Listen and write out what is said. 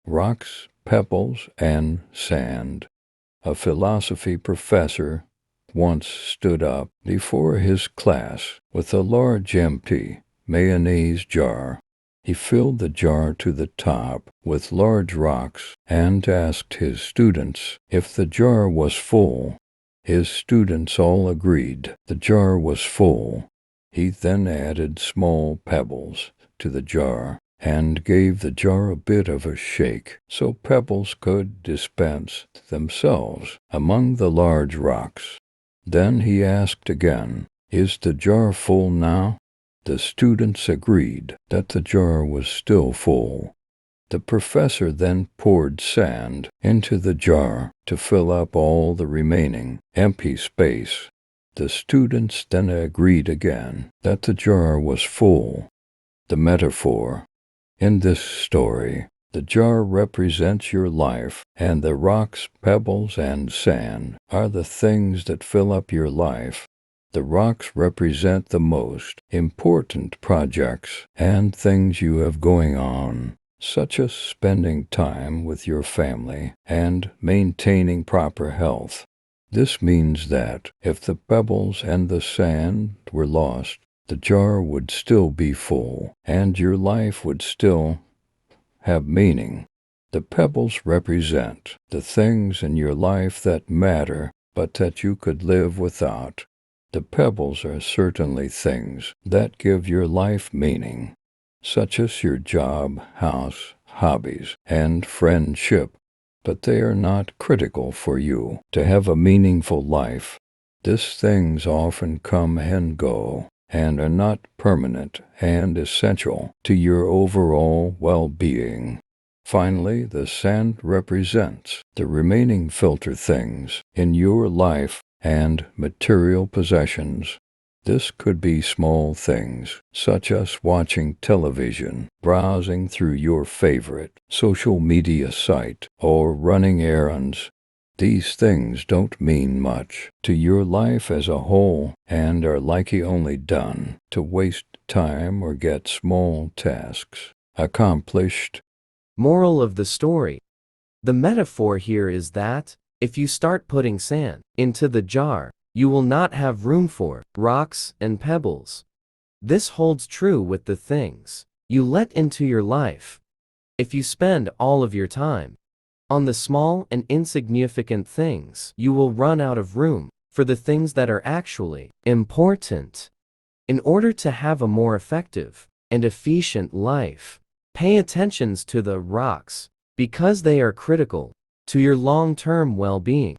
Rocks, Pebbles, and Sand. A philosophy professor once stood up before his class with a large empty mayonnaise jar. He filled the jar to the top with large rocks and asked his students if the jar was full. His students all agreed the jar was full. He then added small pebbles to the jar and gave the jar a bit of a shake so pebbles could dispense themselves among the large rocks. Then he asked again, "Is the jar full now?" The students agreed that the jar was still full. The professor then poured sand into the jar to fill up all the remaining empty space. The students then agreed again that the jar was full. The metaphor. In this story, the jar represents your life, and the rocks, pebbles, and sand are the things that fill up your life. The rocks represent the most important projects and things you have going on, such as spending time with your family and maintaining proper health. This means that if the pebbles and the sand were lost, the jar would still be full, and your life would still have meaning. The pebbles represent the things in your life that matter, but that you could live without. The pebbles are certainly things that give your life meaning, such as your job, house, hobbies, and friendship, but they are not critical for you to have a meaningful life. These things often come and go, and are not permanent and essential to your overall well-being. Finally, the sand represents the remaining filter things in your life and material possessions. This could be small things, such as watching television, browsing through your favorite social media site, or running errands. These things don't mean much to your life as a whole and are likely only done to waste time or get small tasks accomplished. Moral of the story. The metaphor here is that, if you start putting sand into the jar, you will not have room for rocks and pebbles. This holds true with the things you let into your life. If you spend all of your time on the small and insignificant things, you will run out of room for the things that are actually important. In order to have a more effective and efficient life, pay attention to the rocks because they are critical to your long-term well-being.